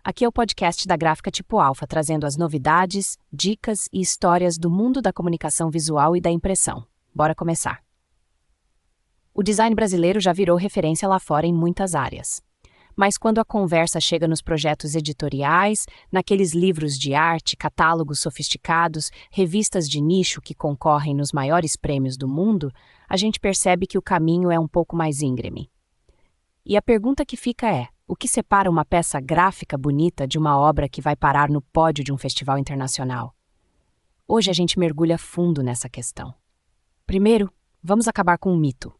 Aqui é o podcast da Gráfica Tipo Alfa, trazendo as novidades, dicas e histórias do mundo da comunicação visual e da impressão. Bora começar! O design brasileiro já virou referência lá fora em muitas áreas. Mas quando a conversa chega nos projetos editoriais, naqueles livros de arte, catálogos sofisticados, revistas de nicho que concorrem nos maiores prêmios do mundo, a gente percebe que o caminho é um pouco mais íngreme. E a pergunta que fica é: o que separa uma peça gráfica bonita de uma obra que vai parar no pódio de um festival internacional? Hoje a gente mergulha fundo nessa questão. Primeiro, vamos acabar com um mito.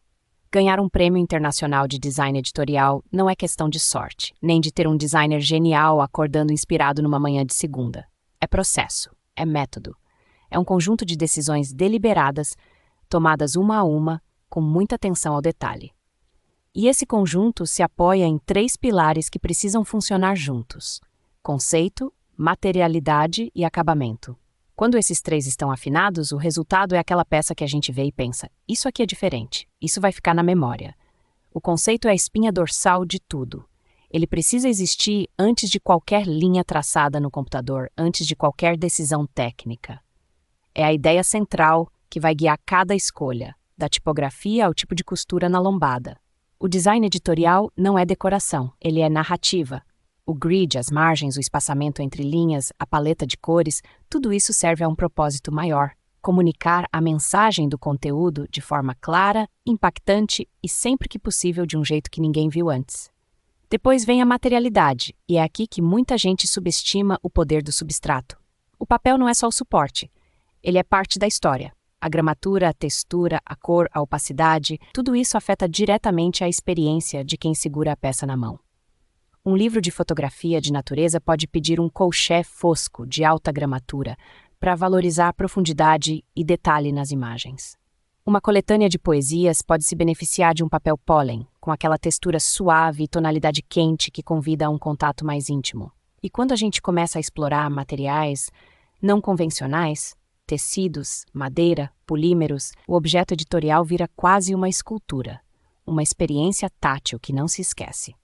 Ganhar um prêmio internacional de design editorial não é questão de sorte, nem de ter um designer genial acordando inspirado numa manhã de segunda. É processo, é método. É um conjunto de decisões deliberadas, tomadas uma a uma, com muita atenção ao detalhe. E esse conjunto se apoia em 3 pilares que precisam funcionar juntos: conceito, materialidade e acabamento. Quando esses 3 estão afinados, o resultado é aquela peça que a gente vê e pensa: isso aqui é diferente, isso vai ficar na memória. O conceito é a espinha dorsal de tudo. Ele precisa existir antes de qualquer linha traçada no computador, antes de qualquer decisão técnica. É a ideia central que vai guiar cada escolha, da tipografia ao tipo de costura na lombada. O design editorial não é decoração, ele é narrativa. O grid, as margens, o espaçamento entre linhas, a paleta de cores, tudo isso serve a um propósito maior: comunicar a mensagem do conteúdo de forma clara, impactante e sempre que possível de um jeito que ninguém viu antes. Depois vem a materialidade, e é aqui que muita gente subestima o poder do substrato. O papel não é só o suporte, ele é parte da história. A gramatura, a textura, a cor, a opacidade, tudo isso afeta diretamente a experiência de quem segura a peça na mão. Um livro de fotografia de natureza pode pedir um colché fosco de alta gramatura para valorizar a profundidade e detalhe nas imagens. Uma coletânea de poesias pode se beneficiar de um papel pólen, com aquela textura suave e tonalidade quente que convida a um contato mais íntimo. E quando a gente começa a explorar materiais não convencionais, tecidos, madeira, polímeros, o objeto editorial vira quase uma escultura, uma experiência tátil que não se esquece.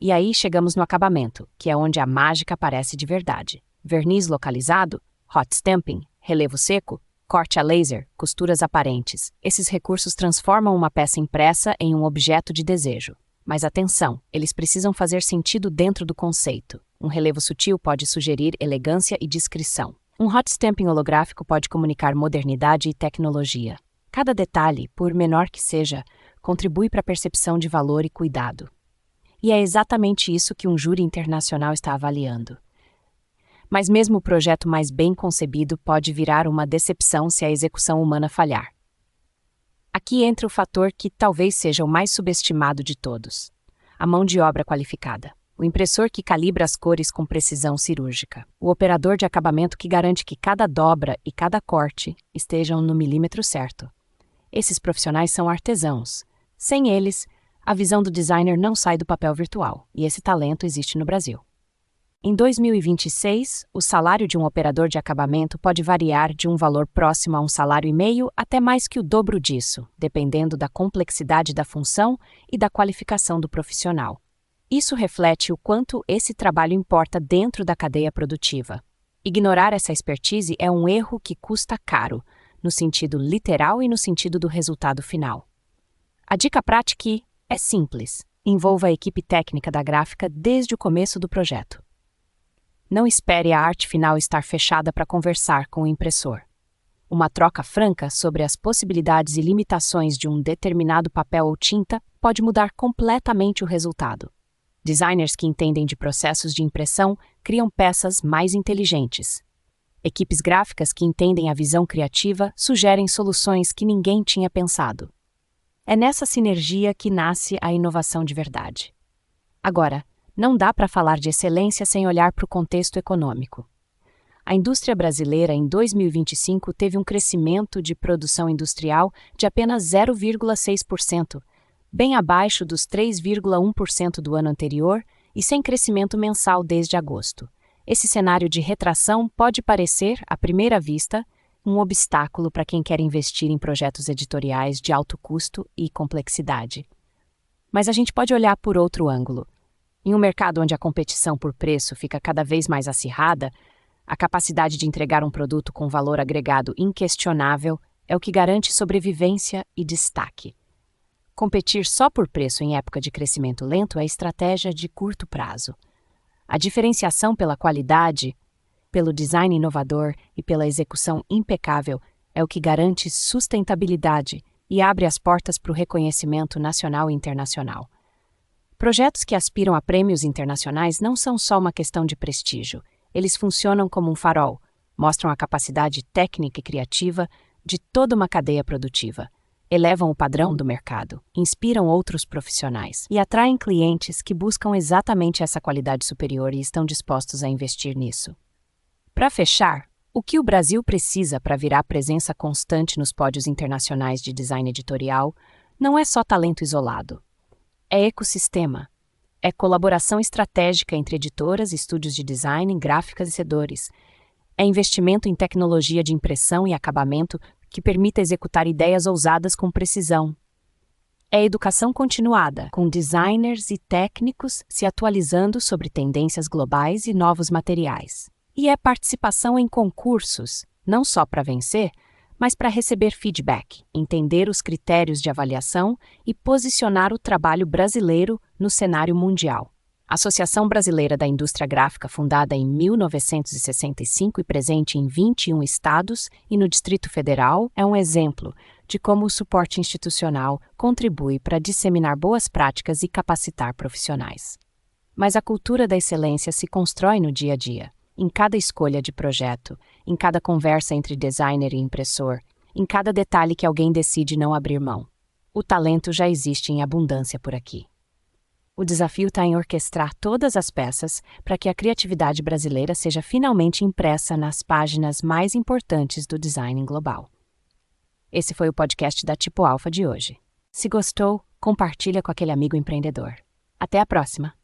E aí chegamos no acabamento, que é onde a mágica aparece de verdade. Verniz localizado, hot stamping, relevo seco, corte a laser, costuras aparentes. Esses recursos transformam uma peça impressa em um objeto de desejo. Mas atenção, eles precisam fazer sentido dentro do conceito. Um relevo sutil pode sugerir elegância e discrição. Um hot stamping holográfico pode comunicar modernidade e tecnologia. Cada detalhe, por menor que seja, contribui para a percepção de valor e cuidado. E é exatamente isso que um júri internacional está avaliando. Mas mesmo o projeto mais bem concebido pode virar uma decepção se a execução humana falhar. Aqui entra o fator que talvez seja o mais subestimado de todos: a mão de obra qualificada. O impressor que calibra as cores com precisão cirúrgica. O operador de acabamento que garante que cada dobra e cada corte estejam no milímetro certo. Esses profissionais são artesãos. Sem eles, a visão do designer não sai do papel virtual, e esse talento existe no Brasil. Em 2026, o salário de um operador de acabamento pode variar de um valor próximo a 1,5 salário até mais que o dobro disso, dependendo da complexidade da função e da qualificação do profissional. Isso reflete o quanto esse trabalho importa dentro da cadeia produtiva. Ignorar essa expertise é um erro que custa caro, no sentido literal e no sentido do resultado final. A dica prática é simples: envolva a equipe técnica da gráfica desde o começo do projeto. Não espere a arte final estar fechada para conversar com o impressor. Uma troca franca sobre as possibilidades e limitações de um determinado papel ou tinta pode mudar completamente o resultado. Designers que entendem de processos de impressão criam peças mais inteligentes. Equipes gráficas que entendem a visão criativa sugerem soluções que ninguém tinha pensado. É nessa sinergia que nasce a inovação de verdade. Agora, não dá para falar de excelência sem olhar para o contexto econômico. A indústria brasileira em 2025 teve um crescimento de produção industrial de apenas 0,6%, bem abaixo dos 3,1% do ano anterior e sem crescimento mensal desde agosto. Esse cenário de retração pode parecer, à primeira vista, um obstáculo para quem quer investir em projetos editoriais de alto custo e complexidade. Mas a gente pode olhar por outro ângulo. Em um mercado onde a competição por preço fica cada vez mais acirrada, a capacidade de entregar um produto com valor agregado inquestionável é o que garante sobrevivência e destaque. Competir só por preço em época de crescimento lento é estratégia de curto prazo. A diferenciação pela qualidade, pelo design inovador e pela execução impecável é o que garante sustentabilidade e abre as portas para o reconhecimento nacional e internacional. Projetos que aspiram a prêmios internacionais não são só uma questão de prestígio. Eles funcionam como um farol, mostram a capacidade técnica e criativa de toda uma cadeia produtiva, elevam o padrão do mercado, inspiram outros profissionais e atraem clientes que buscam exatamente essa qualidade superior e estão dispostos a investir nisso. Para fechar, o que o Brasil precisa para virar presença constante nos pódios internacionais de design editorial não é só talento isolado. É ecossistema. É colaboração estratégica entre editoras, estúdios de design, gráficas e setores. É investimento em tecnologia de impressão e acabamento que permita executar ideias ousadas com precisão. É educação continuada, com designers e técnicos se atualizando sobre tendências globais e novos materiais. E é participação em concursos, não só para vencer, mas para receber feedback, entender os critérios de avaliação e posicionar o trabalho brasileiro no cenário mundial. A Associação Brasileira da Indústria Gráfica, fundada em 1965 e presente em 21 estados e no Distrito Federal, é um exemplo de como o suporte institucional contribui para disseminar boas práticas e capacitar profissionais. Mas a cultura da excelência se constrói no dia a dia. Em cada escolha de projeto, em cada conversa entre designer e impressor, em cada detalhe que alguém decide não abrir mão. O talento já existe em abundância por aqui. O desafio está em orquestrar todas as peças para que a criatividade brasileira seja finalmente impressa nas páginas mais importantes do design global. Esse foi o podcast da Tipo Alfa de hoje. Se gostou, compartilha com aquele amigo empreendedor. Até a próxima!